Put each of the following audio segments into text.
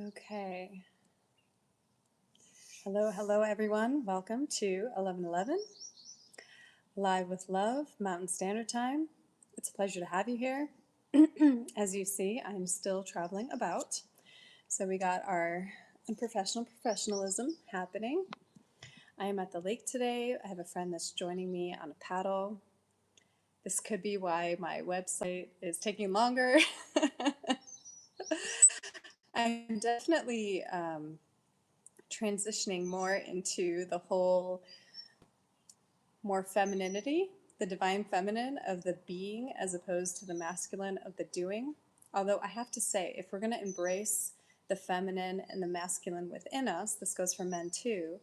Okay. Hello, everyone. Welcome to 1111 Live with Love, Mountain Standard Time. It's a pleasure to have you here. As you see, I'm still traveling about. So we got our unprofessional professionalism happening. I am at the lake today. I have a friend that's joining me on a paddle. This could be why my website is taking longer. I'm definitely transitioning more into the whole more femininity, the divine feminine of the being as opposed to the masculine of the doing. Although I have to say, if we're going to embrace the feminine and the masculine within us, this goes for men too,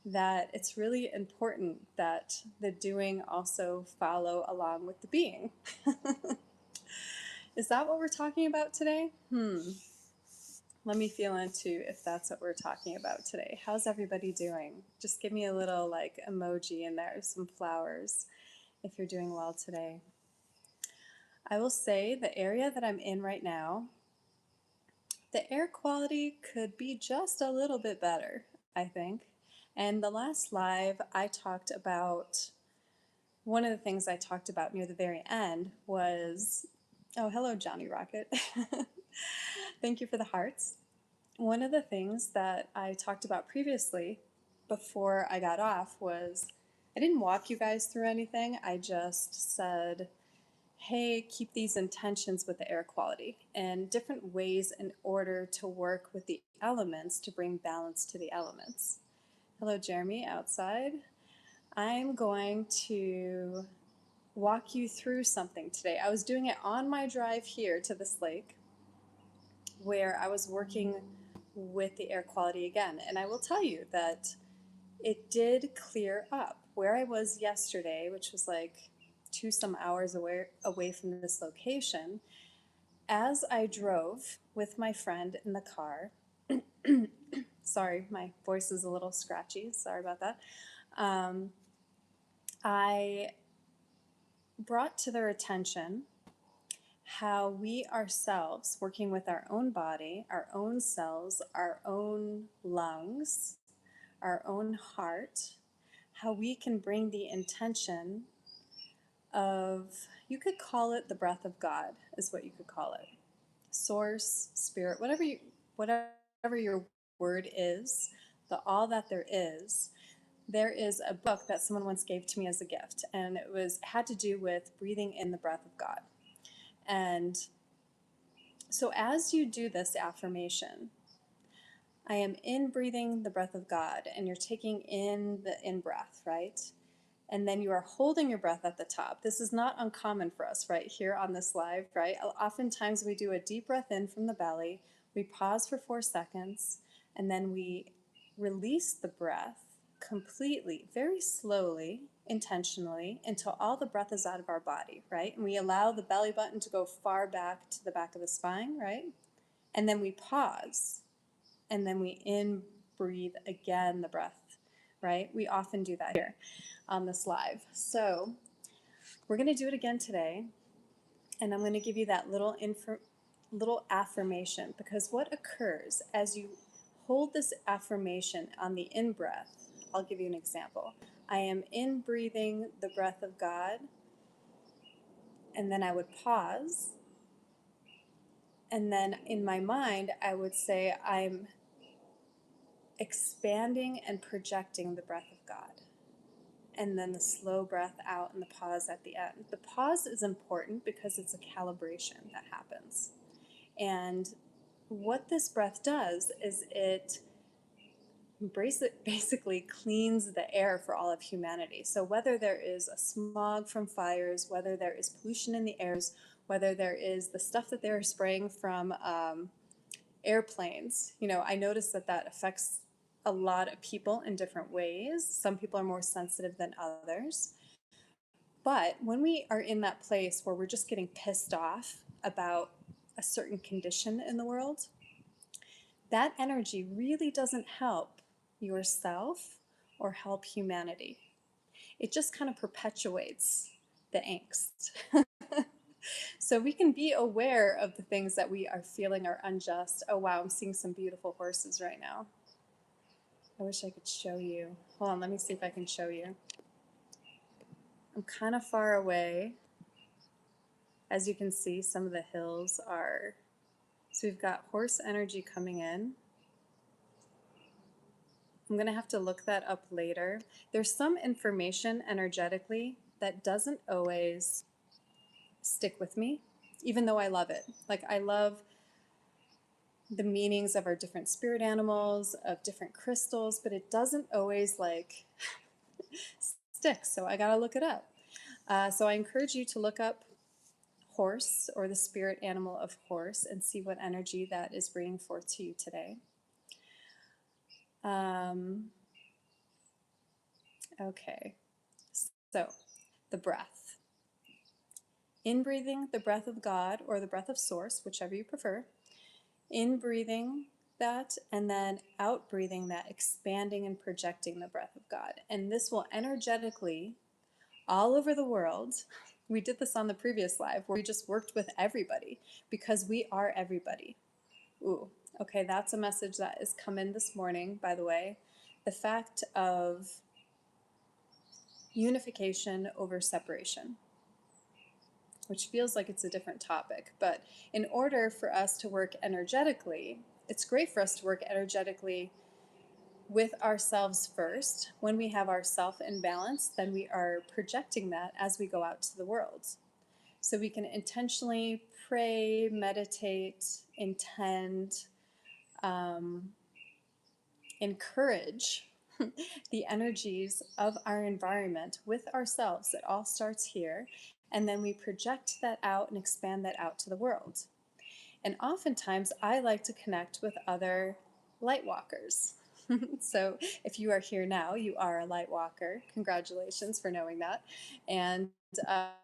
that it's really important that the doing also follow along with the being. Is that what we're talking about today? Let me feel into if that's what we're talking about today. How's everybody doing? Just give me a little like emoji in there, some flowers, if you're doing well today. I will say the area that I'm in right now, the air quality could be just a little bit better, I think. And the last live I talked about, one of the things I talked about near the very end was, oh, hello, Johnny Rocket. Thank you for the hearts. One of the things that I talked about previously before I got off was I didn't walk you guys through anything. I just said, hey, keep these intentions with the air quality and different ways in order to work with the elements to bring balance to the elements. Hello, Jeremy, outside. I'm going to walk you through something today. I was doing it on my drive here to this lake where I was working with the air quality again. And I will tell you that it did clear up. Where I was yesterday, which was like some hours away from this location, as I drove with my friend in the car, sorry, my voice is a little scratchy, sorry about that, I brought to their attention how we ourselves, working with our own body, our own cells, our own lungs, our own heart, how we can bring the intention of, you could call it the breath of God, is what you could call it. Source, spirit, whatever your word is, the all that there is. There is a book that someone once gave to me as a gift, and it had to do with breathing in the breath of God. And so as you do this affirmation, I am in breathing the breath of God, and you're taking in the in-breath, right? And then you are holding your breath at the top. This is not uncommon for us right here on this live, right? Oftentimes we do a deep breath in from the belly, we pause for 4 seconds, and then we release the breath completely, very slowly, intentionally, until all the breath is out of our body, right? And we allow the belly button to go far back to the back of the spine, right? And then we pause, and then we in-breathe again the breath, right? We often do that here on this live. So we're going to do it again today, and I'm going to give you that little affirmation, because what occurs as you hold this affirmation on the in-breath, I'll give you an example. I am in-breathing the breath of God, and then I would pause, and then in my mind I would say I'm expanding and projecting the breath of God. And then the slow breath out and the pause at the end. The pause is important because it's a calibration that happens. And what this breath does is it basically cleans the air for all of humanity. So whether there is a smog from fires, whether there is pollution in the airs, whether there is the stuff that they're spraying from airplanes, I noticed that affects a lot of people in different ways. Some people are more sensitive than others. But when we are in that place where we're just getting pissed off about a certain condition in the world, that energy really doesn't help yourself or help humanity. It just kind of perpetuates the angst. So we can be aware of the things that we are feeling are unjust. Oh, wow, I'm seeing some beautiful horses right now. I wish I could show you. Hold on, let me see if I can show you. I'm kind of far away. As you can see, some of the hills are... So we've got horse energy coming in. I'm going to have to look that up later. There's some information energetically that doesn't always stick with me, even though I love it. Like, I love the meanings of our different spirit animals, of different crystals, but it doesn't always like stick, so I gotta look it up. So I encourage you to look up horse, or the spirit animal of horse, and see what energy that is bringing forth to you today. Okay, so the breath. In breathing the breath of God, or the breath of source, whichever you prefer. In breathing that, and then out breathing that, expanding and projecting the breath of God. And this will energetically, all over the world, we did this on the previous live where we just worked with everybody, because we are everybody. Ooh, okay, that's a message that has come in this morning, by the way. The fact of unification over separation, which feels like it's a different topic. But in order for us to work energetically, it's great for us to work energetically with ourselves first. When we have ourself in balance, then we are projecting that as we go out to the world. So we can intentionally pray, meditate, intend, encourage the energies of our environment with ourselves. It all starts here, and then we project that out and expand that out to the world. And oftentimes I like to connect with other light walkers. So if you are here now, you are a light walker. Congratulations for knowing that. And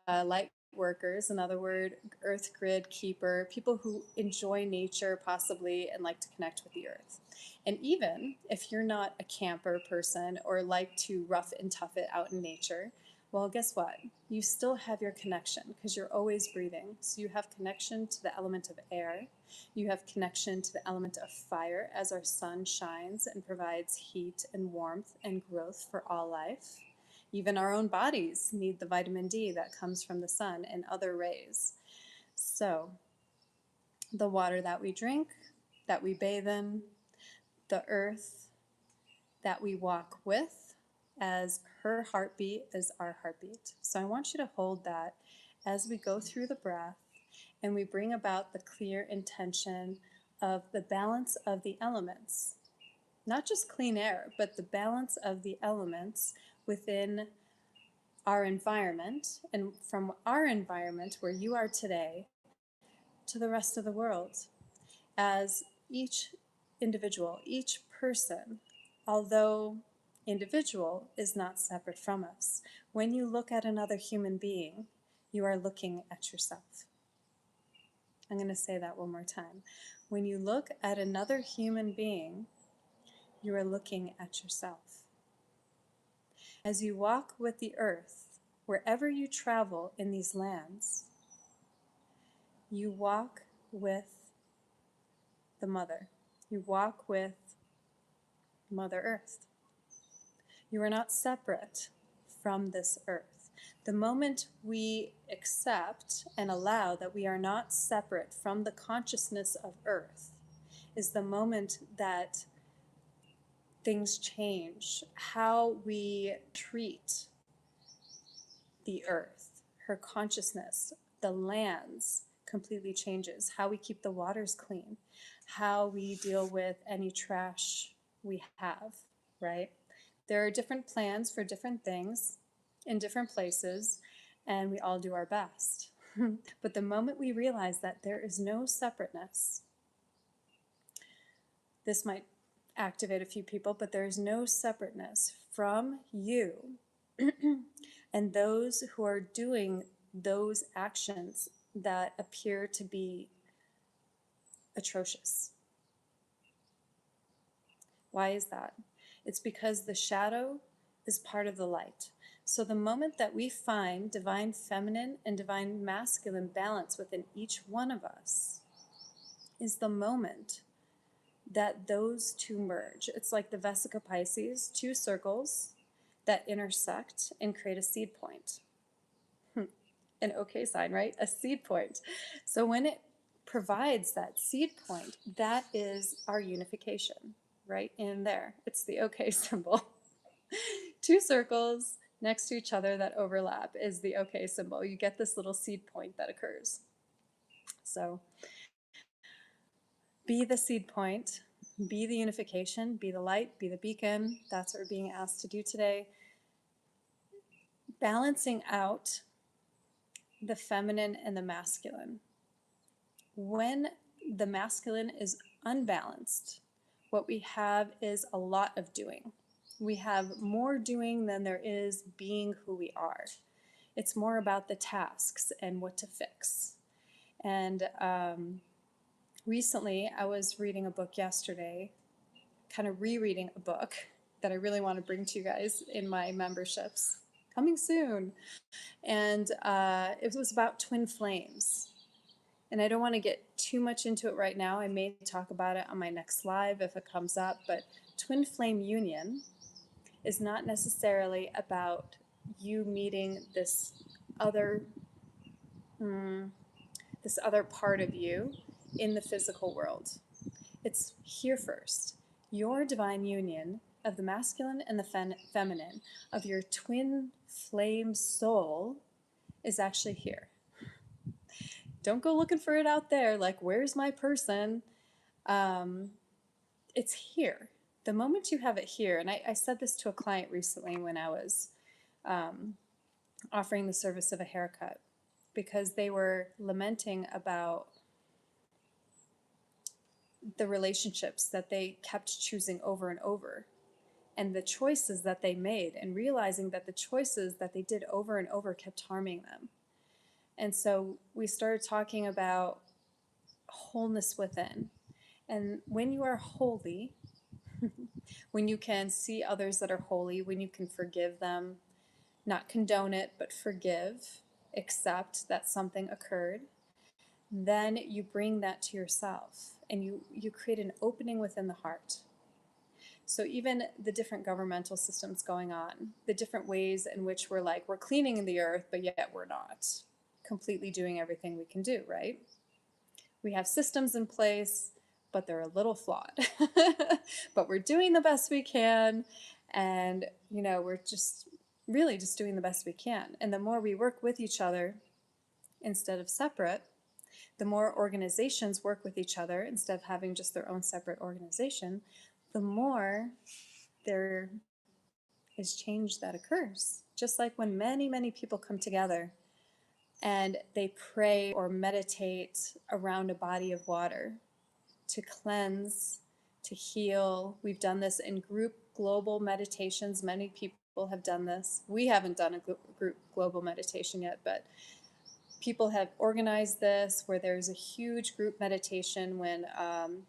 light workers, another word, earth grid keeper, people who enjoy nature possibly and like to connect with the earth. And even if you're not a camper person or like to rough and tough it out in nature, well, guess what? You still have your connection, because you're always breathing. So you have connection to the element of air. You have connection to the element of fire, as our sun shines and provides heat and warmth and growth for all life. Even our own bodies need the vitamin D that comes from the sun and other rays. So the water that we drink, that we bathe in, the earth that we walk with, as her heartbeat is our heartbeat. So I want you to hold that as we go through the breath and we bring about the clear intention of the balance of the elements. Not just clean air, but the balance of the elements within our environment, and from our environment where you are today to the rest of the world. As each individual, each person, although individual, is not separate from us. When you look at another human being, you are looking at yourself. I'm going to say that one more time. When you look at another human being, you are looking at yourself. As you walk with the earth, wherever you travel in these lands, you walk with the mother. You walk with Mother Earth. You are not separate from this earth. The moment we accept and allow that we are not separate from the consciousness of earth is the moment that things change. How we treat the earth, her consciousness, the lands completely changes. How we keep the waters clean, how we deal with any trash we have, right? There are different plans for different things in different places, and we all do our best. But the moment we realize that there is no separateness, this might activate a few people, but there is no separateness from you and those who are doing those actions that appear to be atrocious. Why is that? It's because the shadow is part of the light. So the moment that we find divine feminine and divine masculine balance within each one of us is the moment that those two merge. It's like the Vesica Pisces, two circles that intersect and create a seed point. An okay sign, right? A seed point. So when it provides that seed point, that is our unification right in there. It's the okay symbol. Two circles next to each other that overlap is the okay symbol. You get this little seed point that occurs. So be the seed point, be the unification, be the light, be the beacon. That's what we're being asked to do today. Balancing out the feminine and the masculine. When the masculine is unbalanced, what we have is a lot of doing. We have more doing than there is being who we are. It's more about the tasks and what to fix. And recently, I was reading a book yesterday, kind of rereading a book that I really want to bring to you guys in my memberships, coming soon. And it was about twin flames. And I don't want to get too much into it right now. I may talk about it on my next live if it comes up. But twin flame union is not necessarily about you meeting this other part of you in the physical world. It's here first. Your divine union of the masculine and the feminine, of your twin flame soul, is actually here. Don't go looking for it out there, like, where's my person? It's here. The moment you have it here, and I said this to a client recently when I was offering the service of a haircut, because they were lamenting about the relationships that they kept choosing over and over, and the choices that they made, and realizing that the choices that they did over and over kept harming them. And so we started talking about wholeness within. And when you are holy, when you can see others that are holy, when you can forgive them, not condone it, but forgive, accept that something occurred, then you bring that to yourself and you create an opening within the heart. So even the different governmental systems going on, the different ways in which we're cleaning the earth, but yet we're not completely doing everything we can do, right? We have systems in place, but they're a little flawed. But we're doing the best we can, and we're just really just doing the best we can. And the more we work with each other instead of separate, the more organizations work with each other instead of having just their own separate organization, the more there is change that occurs. Just like when many, many people come together and they pray or meditate around a body of water to cleanse, to heal. We've done this in group global meditations. Many people have done this. We haven't done a group global meditation yet, but people have organized this where there's a huge group meditation when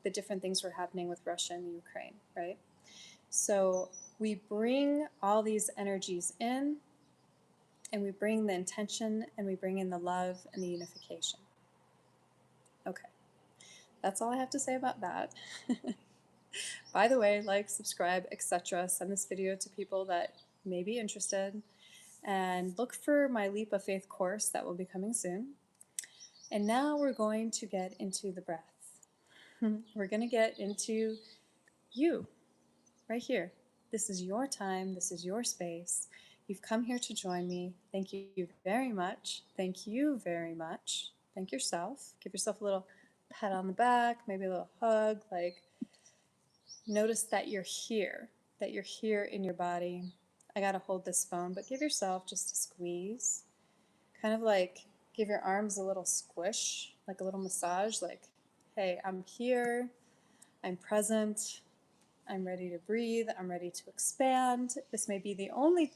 the different things were happening with Russia and Ukraine, right? So we bring all these energies in, and we bring the intention, and we bring in the love and the unification. Okay, that's all I have to say about that. By the way, like, subscribe, etc. Send this video to people that may be interested. And look for my Leap of Faith course that will be coming soon. And now we're going to get into the breath. We're going to get into you, right here. This is your time. This is your space. You've come here to join me. Thank you very much. Thank you very much. Thank yourself. Give yourself a little pat on the back, maybe a little hug. Notice that you're here in your body. I gotta hold this phone, but give yourself just a squeeze. Kind of give your arms a little squish, like a little massage, hey, I'm here, I'm present, I'm ready to breathe, I'm ready to expand. This may be the only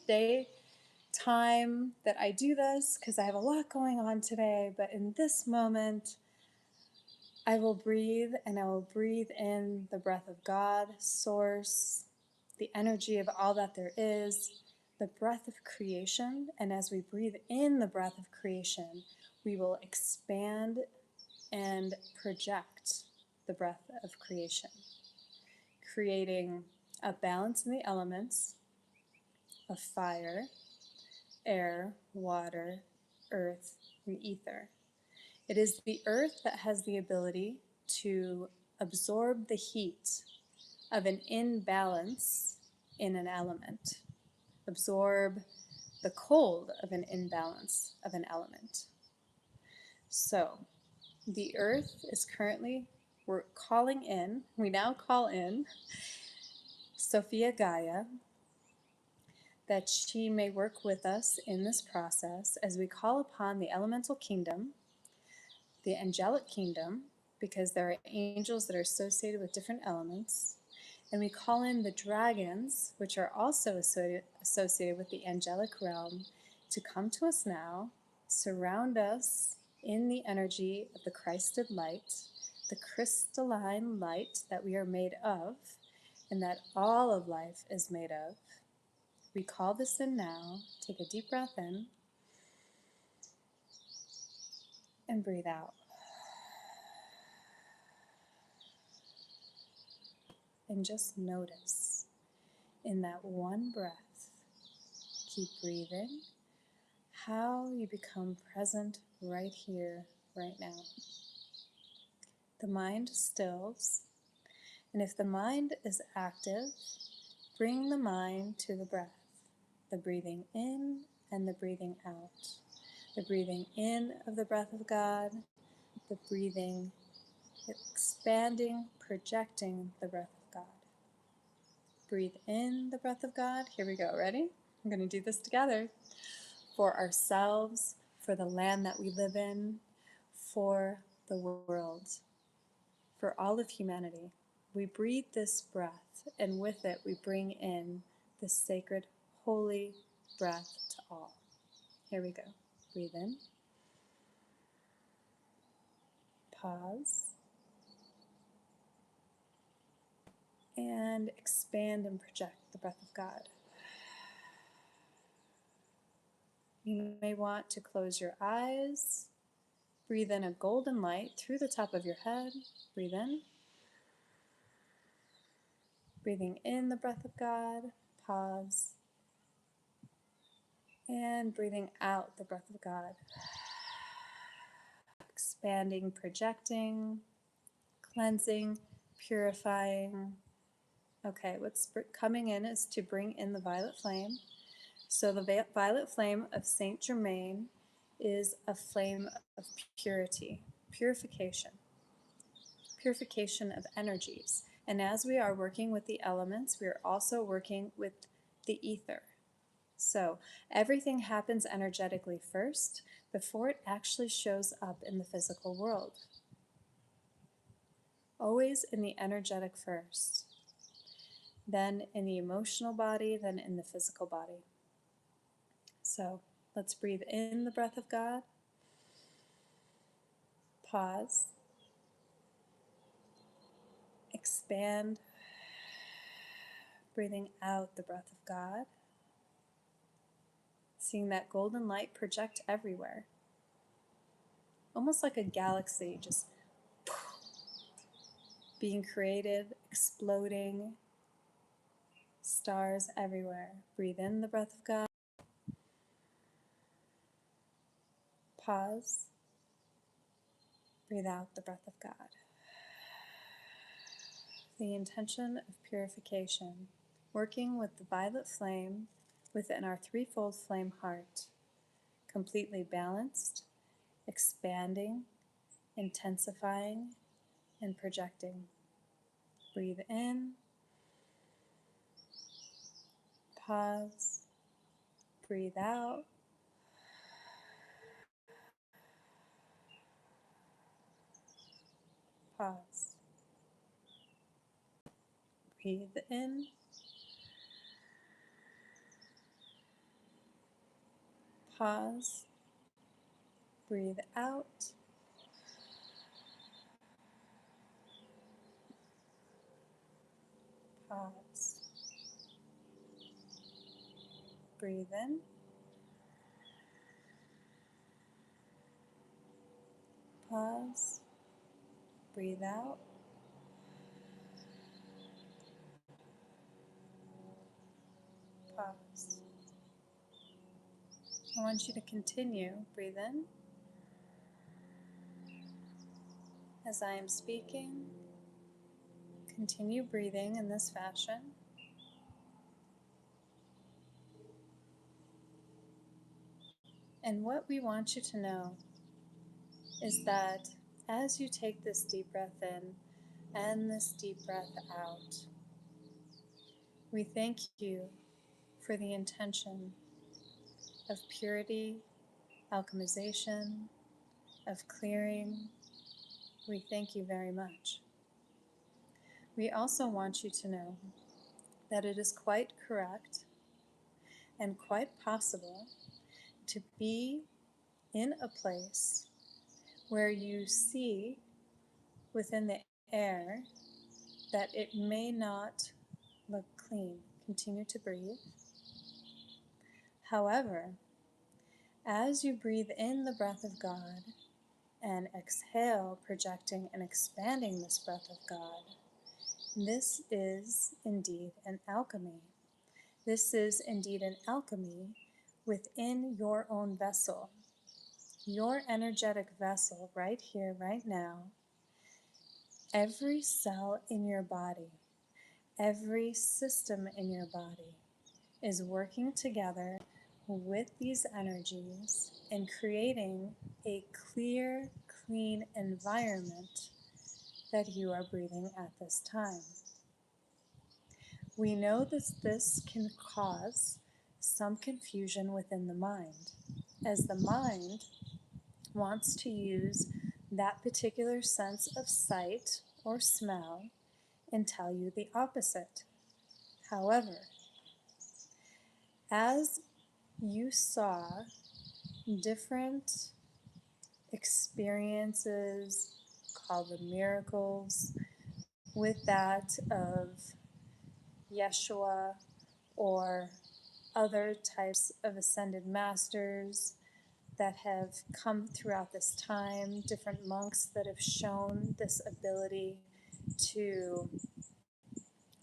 time that I do this because I have a lot going on today, but in this moment, I will breathe, and I will breathe in the breath of God, Source, the energy of all that there is, the breath of creation, and as we breathe in the breath of creation, we will expand and project the breath of creation, creating a balance in the elements of fire, air, water, earth, and ether. It is the earth that has the ability to absorb the heat of an imbalance in an element, absorb the cold of an imbalance of an element. So the earth is currently, we now call in Sophia Gaia, that she may work with us in this process as we call upon the elemental kingdom, the angelic kingdom, because there are angels that are associated with different elements, and we call in the dragons, which are also associated with the angelic realm, to come to us now, surround us in the energy of the Christed light, the crystalline light that we are made of, and that all of life is made of. We call this in now. Take a deep breath in and breathe out. And just notice in that one breath, keep breathing, how you become present right here, right now. The mind stills, and if the mind is active, bring the mind to the breath, the breathing in and the breathing out. The breathing in of the breath of God, the breathing, expanding, projecting the breath of God. Breathe in the breath of God. Here we go. Ready? I'm going to do this together. For ourselves, for the land that we live in, for the world, for all of humanity. We breathe this breath, and with it we bring in the sacred, holy breath to all. Here we go. Breathe in. Pause. And expand and project the breath of God. You may want to close your eyes. Breathe in a golden light through the top of your head. Breathe in. Breathing in the breath of God. Pause. And breathing out the breath of God. Expanding, projecting, cleansing, purifying. Okay, what's coming in is to bring in the violet flame. So the violet flame of Saint Germain is a flame of purity, purification of energies. And as we are working with the elements, we are also working with the ether. So everything happens energetically first before it actually shows up in the physical world. Always in the energetic first, then in the emotional body, then in the physical body. So let's breathe in the breath of God. Pause. Expand. Breathing out the breath of God. Seeing that golden light project everywhere. Almost like a galaxy just being created, exploding. Stars everywhere. Breathe in the breath of God. Pause. Breathe out the breath of God. The intention of purification, working with the violet flame within our threefold flame heart, completely balanced, expanding, intensifying, and projecting. Breathe in, pause, breathe out, pause. Breathe in, pause, breathe out, pause. Breathe in. Pause. Breathe out. Pause. I want you to continue. Breathe in. As I am speaking, continue breathing in this fashion. And what we want you to know is that as you take this deep breath in and this deep breath out, we thank you for the intention of purity, alchemization, of clearing. We thank you very much. We also want you to know that it is quite correct and quite possible to be in a place where you see within the air that it may not look clean. Continue to breathe. However, as you breathe in the breath of God and exhale, projecting and expanding this breath of God, this is indeed an alchemy. This is indeed an alchemy within your own vessel, your energetic vessel right here, right now. Every cell in your body, every system in your body is working together with these energies and creating a clear, clean environment that you are breathing at this time. We know that this can cause some confusion within the mind, as the mind wants to use that particular sense of sight or smell and tell you the opposite. However, as you saw different experiences, call them miracles, with that of Yeshua or other types of ascended masters that have come throughout this time, different monks that have shown this ability to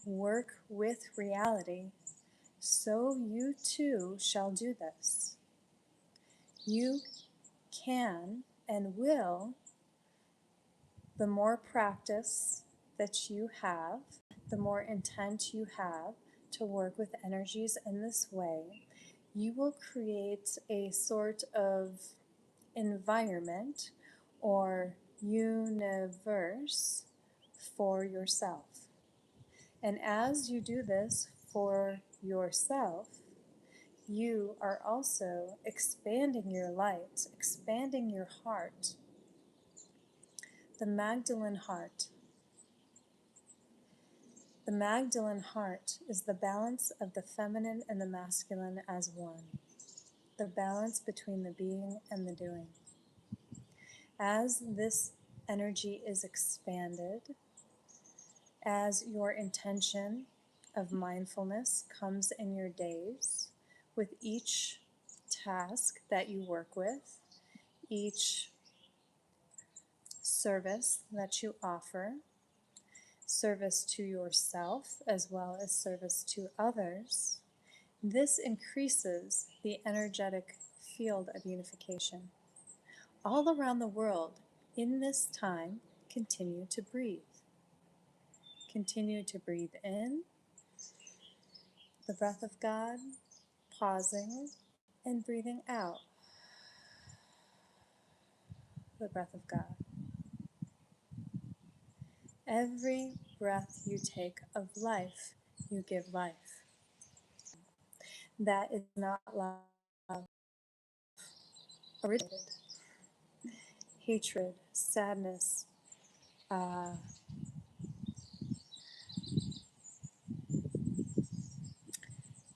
work with reality, so you too shall do this. You can and will, the more practice that you have, the more intent you have to work with energies in this way, you will create a sort of environment or universe for yourself. And as you do this for yourself, you are also expanding your light, expanding your heart. The Magdalene Heart. The Magdalene Heart is the balance of the feminine and the masculine as one, the balance between the being and the doing. As this energy is expanded, as your intention of mindfulness comes in your days, with each task that you work with, each service that you offer, service to yourself as well as service to others, this increases the energetic field of unification. All around the world, in this time, continue to breathe. Continue to breathe in the breath of God, pausing and breathing out the breath of God. Every breath you take of life, you give life. That is not love originated. Hatred, sadness,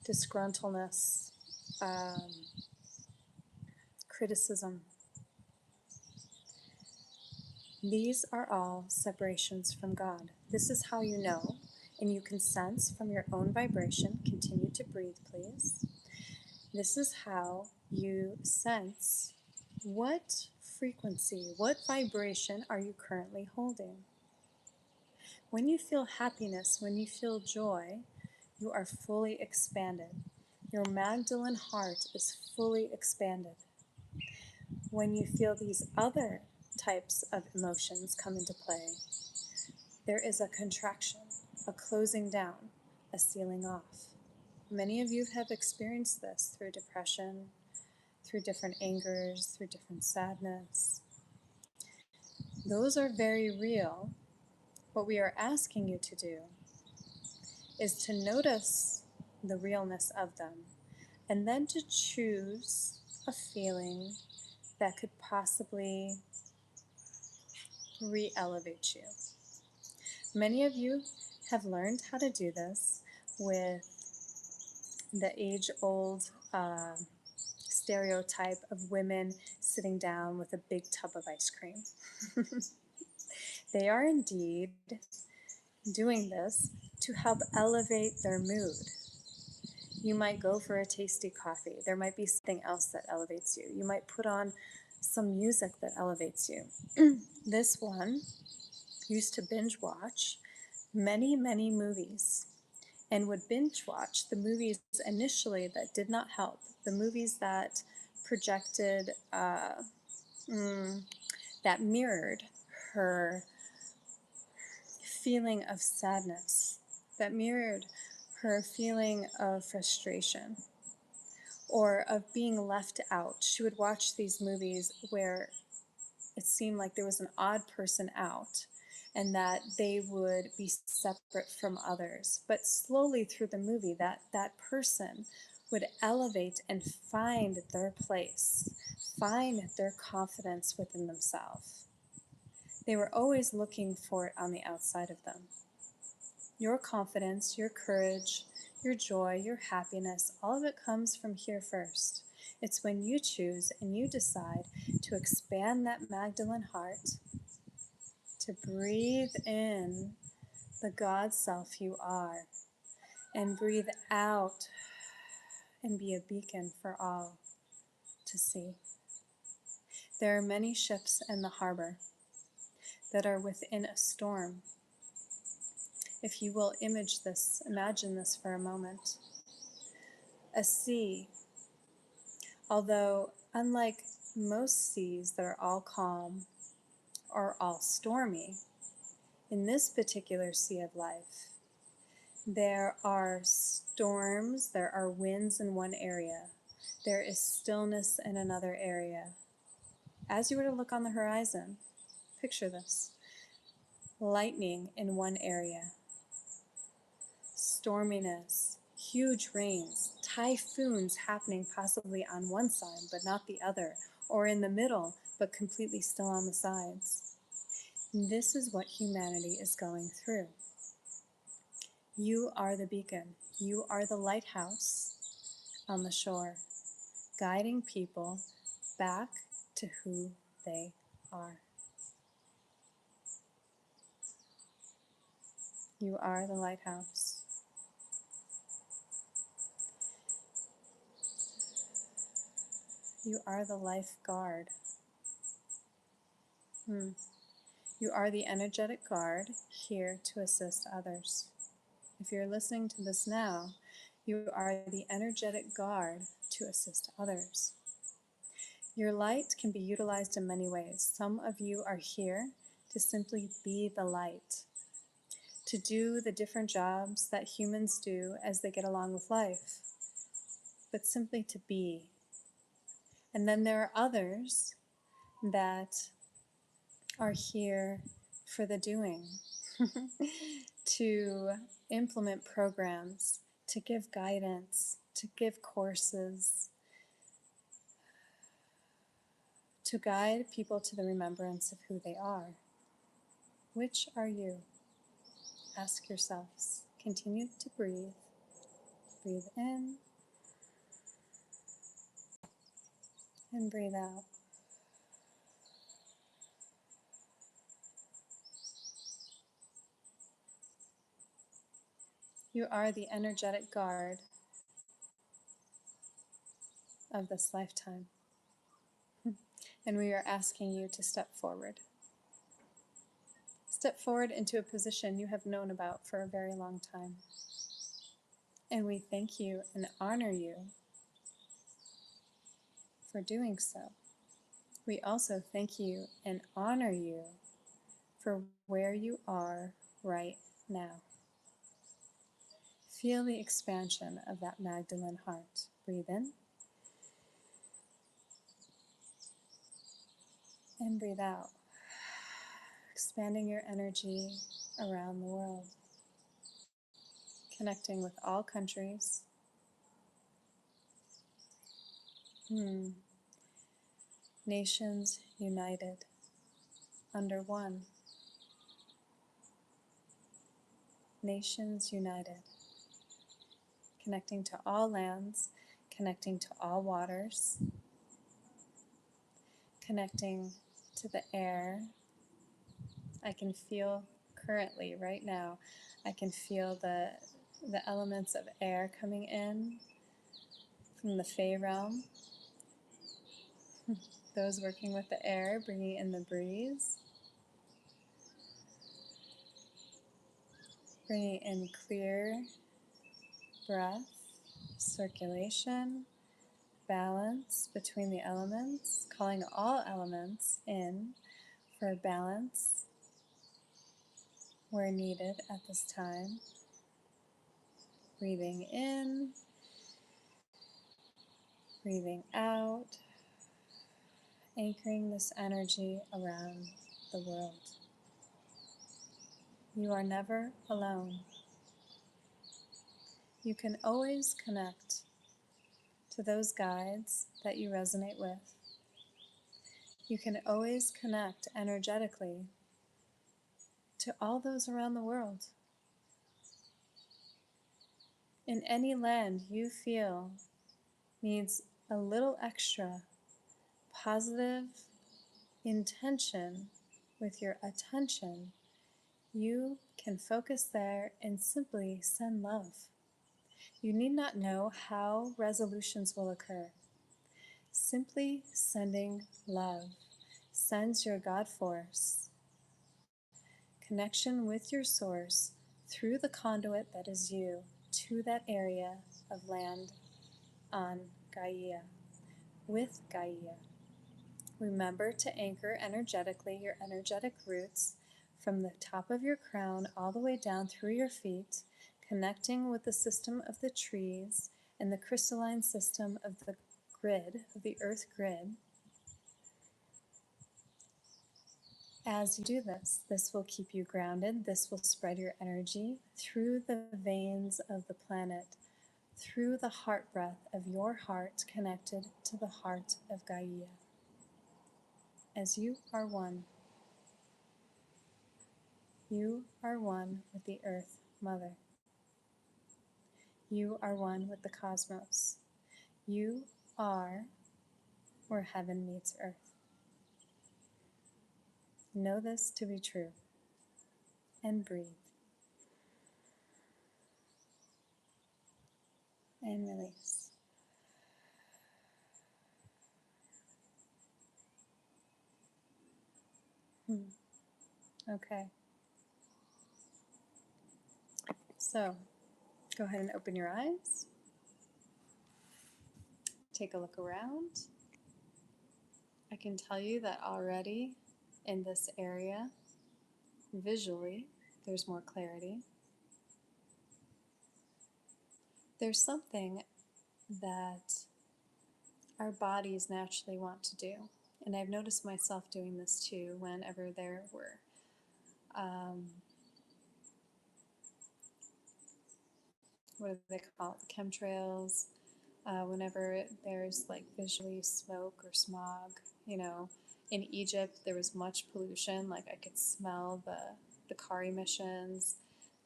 disgruntledness, criticism. These are all separations from God. This is how you know, and you can sense from your own vibration. Continue to breathe, please. This is how you sense what frequency, what vibration are you currently holding. When you feel happiness, when you feel joy, you are fully expanded. Your Magdalene heart is fully expanded. When you feel these other types of emotions come into play, there is a contraction, a closing down, a sealing off. Many of you have experienced this through depression, through different angers, through different sadness. Those are very real. What we are asking you to do is to notice the realness of them and then to choose a feeling that could possibly re-elevate you. Many of you have learned how to do this with the age-old stereotype of women sitting down with a big tub of ice cream. They are indeed doing this to help elevate their mood. You might go for a tasty coffee. There might be something else that elevates you. You might put on some music that elevates you. This one used to binge watch many, many movies and would binge watch the movies initially that did not help, the movies that projected, that mirrored her feeling of sadness, that mirrored her feeling of frustration or of being left out. She would watch these movies where it seemed like there was an odd person out and that they would be separate from others. But slowly through the movie, that person would elevate and find their place, find their confidence within themselves. They were always looking for it on the outside of them. Your confidence, your courage, your joy, your happiness, all of it comes from here first. It's when you choose and you decide to expand that Magdalene heart, to breathe in the God self you are, and breathe out and be a beacon for all to see. There are many ships in the harbor that are within a storm. If you will imagine this for a moment. A sea, although unlike most seas that are all calm or all stormy, in this particular sea of life, there are storms, there are winds in one area, there is stillness in another area. As you were to look on the horizon, picture this: lightning in one area, storminess, huge rains, typhoons happening possibly on one side but not the other, or in the middle but completely still on the sides. This is what humanity is going through. You are the beacon. You are the lighthouse on the shore, guiding people back to who they are. You are the lighthouse. You are the lifeguard. You are the energetic guard here to assist others. If you're listening to this now, you are the energetic guard to assist others. Your light can be utilized in many ways. Some of you are here to simply be the light, to do the different jobs that humans do as they get along with life, but simply to be. And then there are others that are here for the doing, to implement programs, to give guidance, to give courses, to guide people to the remembrance of who they are. Which are you? Ask yourselves. Continue to breathe. Breathe in and breathe out. You are the energetic guard of this lifetime. And we are asking you to step forward. Step forward into a position you have known about for a very long time. And we thank you and honor you for doing so. We also thank you and honor you for where you are right now. Feel the expansion of that Magdalene heart. Breathe in and breathe out, expanding your energy around the world, connecting with all countries. Nations united under one. Nations united. Connecting to all lands, connecting to all waters, connecting to the air. I can feel currently, right now, I can feel the elements of air coming in from the Fey realm. Those working with the air, bringing in the breeze, bringing in clear breath, circulation, balance between the elements, calling all elements in for balance where needed at this time. Breathing in, breathing out, anchoring this energy around the world. You are never alone. You can always connect to those guides that you resonate with. You can always connect energetically to all those around the world. In any land you feel needs a little extra positive intention with your attention, you can focus there and simply send love. You need not know how resolutions will occur. Simply sending love sends your God force, connection with your source through the conduit that is you to that area of land on Gaia, with Gaia. Remember to anchor energetically your energetic roots from the top of your crown all the way down through your feet, connecting with the system of the trees and the crystalline system of the grid, of the earth grid. As you do this, this will keep you grounded. This will spread your energy through the veins of the planet, through the heart breath of your heart connected to the heart of Gaia. As you are one. You are one with the Earth Mother. You are one with the cosmos. You are where heaven meets earth. Know this to be true. And breathe. And release. Okay. So, go ahead and open your eyes. Take a look around. I can tell you that already in this area, visually, there's more clarity. There's something that our bodies naturally want to do. And I've noticed myself doing this too whenever there were what do they call it, chemtrails, whenever there's like visually smoke or smog, you know. In Egypt there was much pollution, like I could smell the car emissions,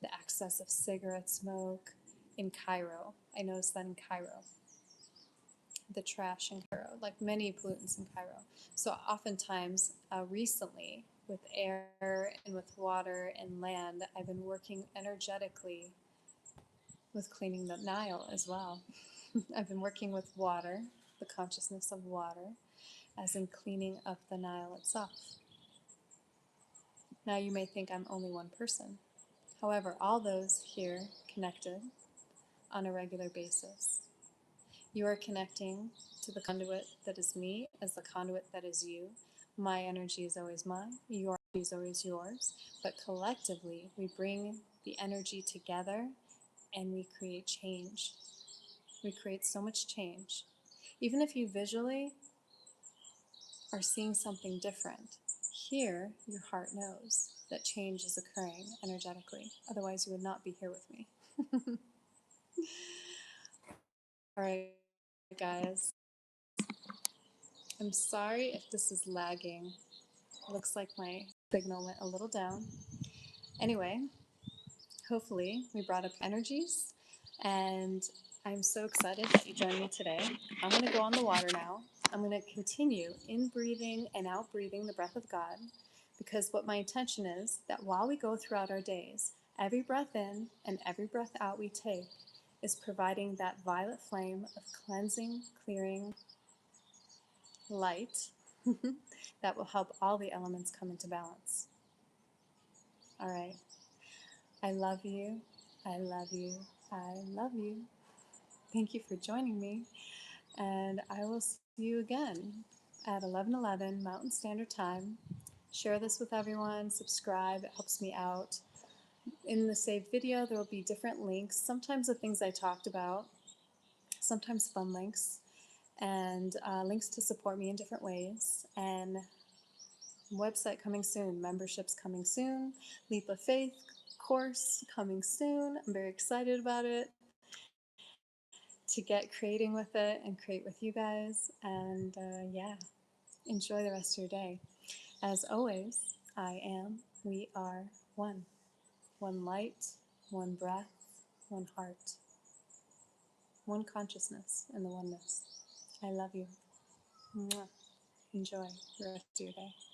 the excess of cigarette smoke. In Cairo, I noticed that in Cairo, the trash in Cairo, like many pollutants in Cairo. So oftentimes, recently, with air and with water and land, I've been working energetically with cleaning the Nile as well. I've been working with water, the consciousness of water, as in cleaning up the Nile itself. Now you may think I'm only one person. However, all those here connected on a regular basis. You are connecting to the conduit that is me as the conduit that is you. My energy is always mine, your energy is always yours, but collectively we bring the energy together and we create change. We create so much change. Even if you visually are seeing something different, here your heart knows that change is occurring energetically. Otherwise, you would not be here with me. All right, guys. I'm sorry if this is lagging. Looks like my signal went a little down. Anyway, hopefully we brought up energies, and I'm so excited that you joined me today. I'm going to go on the water now. I'm going to continue in breathing and out breathing the breath of God, because what my intention is that while we go throughout our days, every breath in and every breath out we take is providing that violet flame of cleansing, clearing light that will help all the elements come into balance. All right. I love you. I love you. I love you. Thank you for joining me. And I will see you again at 11:11 Mountain Standard Time. Share this with everyone. Subscribe. It helps me out. In the saved video, there will be different links. Sometimes the things I talked about, sometimes fun links, and links to support me in different ways. And website coming soon, memberships coming soon, Leap of Faith course coming soon. I'm very excited about it, to get creating with it and create with you guys. And yeah, enjoy the rest of your day. As always, I am, we are one. One light, one breath, one heart, one consciousness in the oneness. I love you. Mwah. Enjoy the rest of your day.